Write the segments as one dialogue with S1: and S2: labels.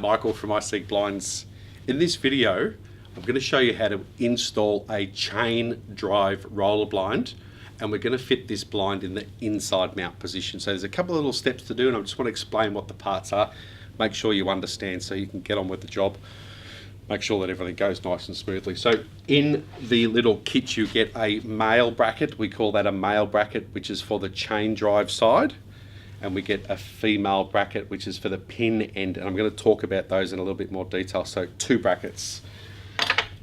S1: Michael from iSeek Blinds. In this video, I'm going to show you how to install a chain drive roller blind, and we're going to fit this blind in the inside mount position. So there's a couple of little steps to do, and I just want to explain what the parts are. Make sure you understand so you can get on with the job. Make sure that everything goes nice and smoothly. So in the little kit you get a male bracket. We call that a male bracket, which is for the chain drive side. And we get a female bracket, which is for the pin end. And I'm going to talk about those in a little bit more detail. So two brackets.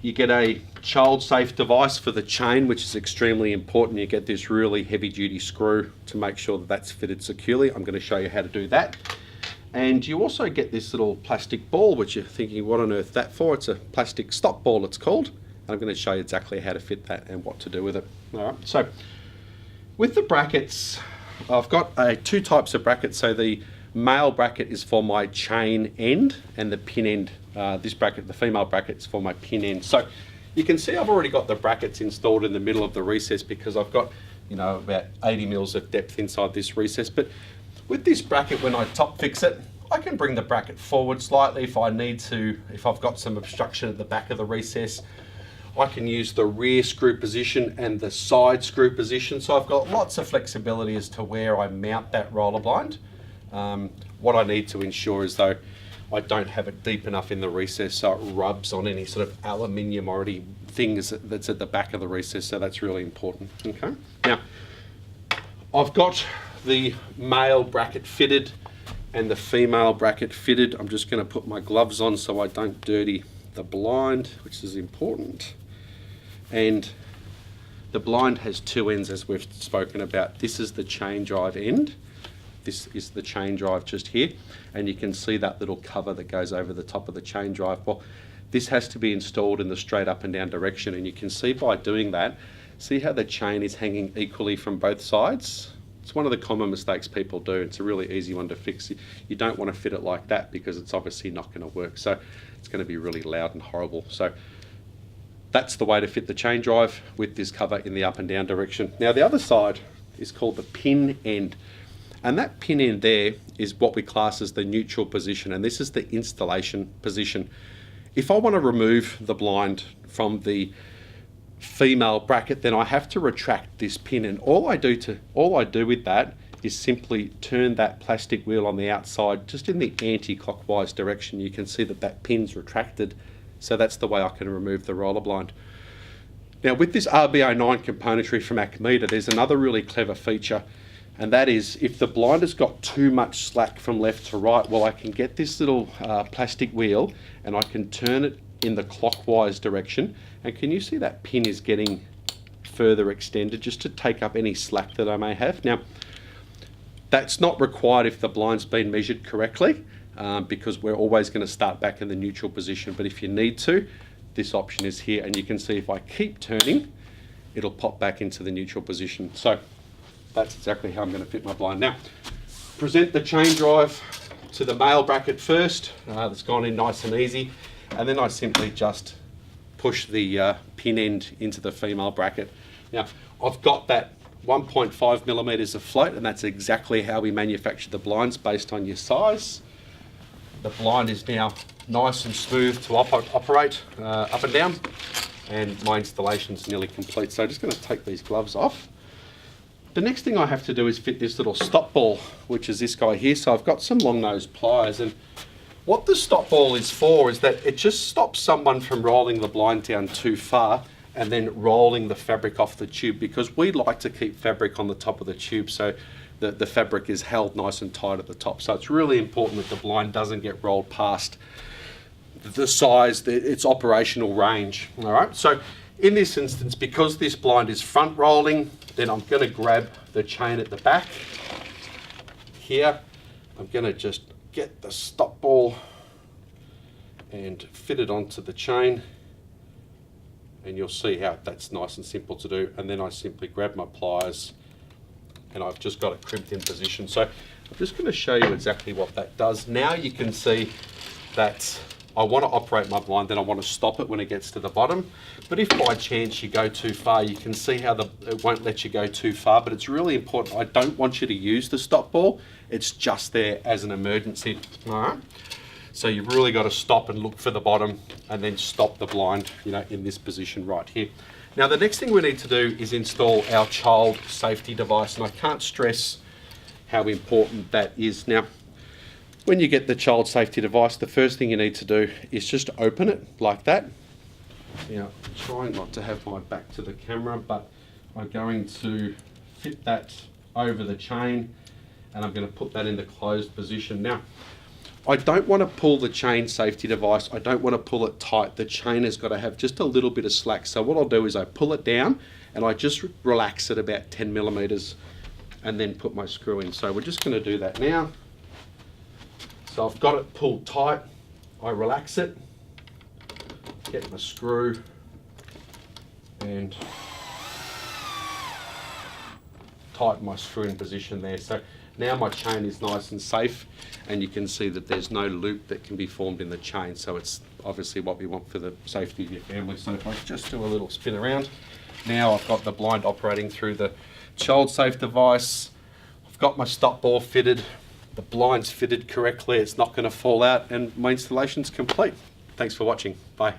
S1: You get a child safe device for the chain, which is extremely important. You get this really heavy duty screw to make sure that that's fitted securely. I'm going to show you how to do that. And you also get this little plastic ball, which you're thinking, what on earth that for? It's a plastic stop ball, it's called. And I'm going to show you exactly how to fit that and what to do with it. All right, so with the brackets, I've got two types of brackets. So the male bracket is for my chain end, and the pin end, this bracket, the female bracket, is for my pin end. So you can see I've already got the brackets installed in the middle of the recess because I've got, you know, about 80 mils of depth inside this recess. But with this bracket, when I top fix it, I can bring the bracket forward slightly if I need to. If I've got some obstruction at the back of the recess, I can use the rear screw position and the side screw position. So I've got lots of flexibility as to where I mount that roller blind. What I need to ensure is though, I don't have it deep enough in the recess so it rubs on any sort of aluminium or any things that's at the back of the recess. So that's really important. Okay. Now, I've got the male bracket fitted and the female bracket fitted. I'm just going to put my gloves on so I don't dirty the blind, which is important. And the blind has two ends, as we've spoken about. This is the chain drive end. This is the chain drive just here. And you can see that little cover that goes over the top of the chain drive. Well, this has to be installed in the straight up and down direction. And you can see by doing that, see how the chain is hanging equally from both sides? It's one of the common mistakes people do. It's a really easy one to fix. You don't want to fit it like that because it's obviously not going to work. So it's going to be really loud and horrible. So that's the way to fit the chain drive with this cover in the up and down direction. Now the other side is called the pin end. And that pin end there is what we class as the neutral position. And this is the installation position. If I want to remove the blind from the female bracket, then I have to retract this pin, and all I do with that is simply turn that plastic wheel on the outside just in the anti-clockwise direction. You can see that that pin's retracted, so that's the way I can remove the roller blind. Now with this RB09 componentry from Acmeda, there's another really clever feature, and that is if the blind has got too much slack from left to right, well, I can get this little plastic wheel and I can turn it in the clockwise direction. And can you see that pin is getting further extended just to take up any slack that I may have? Now, that's not required if the blind's been measured correctly, because we're always going to start back in the neutral position. But if you need to, this option is here, and you can see if I keep turning, it'll pop back into the neutral position. So that's exactly how I'm going to fit my blind. Now, present the chain drive to the male bracket first. That's gone in nice and easy. And then I simply just push the pin end into the female bracket. Now, I've got that 1.5 millimeters of float, and that's exactly how we manufacture the blinds based on your size. The blind is now nice and smooth to operate up and down, and my installation is nearly complete. So I'm just going to take these gloves off. The next thing I have to do is fit this little stop ball, which is this guy here. So I've got some long nose pliers, and what the stop ball is for is that it just stops someone from rolling the blind down too far and then rolling the fabric off the tube, because we like to keep fabric on the top of the tube so that the fabric is held nice and tight at the top. So it's really important that the blind doesn't get rolled past the size, its operational range. All right, so in this instance, because this blind is front rolling, then I'm going to grab the chain at the back here. I'm going to just get the stop ball and fit it onto the chain, and you'll see how that's nice and simple to do. And then I simply grab my pliers and I've just got it crimped in position. So I'm just going to show you exactly what that does. Now you can see that I want to operate my blind, then I want to stop it when it gets to the bottom. But if by chance you go too far, you can see how it won't let you go too far, but it's really important. I don't want you to use the stop ball. It's just there as an emergency. All right. So you've really got to stop and look for the bottom and then stop the blind, you know, in this position right here. Now the next thing we need to do is install our child safety device, and I can't stress how important that is. Now, when you get the child safety device, the first thing you need to do is just open it like that. Now, trying not to have my back to the camera, but I'm going to fit that over the chain and I'm going to put that in the closed position. Now, I don't want to pull the chain safety device. I don't want to pull it tight. The chain has got to have just a little bit of slack. So what I'll do is I pull it down and I just relax it about 10 millimeters and then put my screw in. So we're just going to do that now. So I've got it pulled tight. I relax it, get my screw and tighten my screw in position there. So now my chain is nice and safe, and you can see that there's no loop that can be formed in the chain. So it's obviously what we want for the safety of your family. So if I just do a little spin around, now I've got the blind operating through the child safe device. I've got my stop ball fitted, the blind's fitted correctly, it's not going to fall out, and my installation's complete. Thanks for watching. Bye.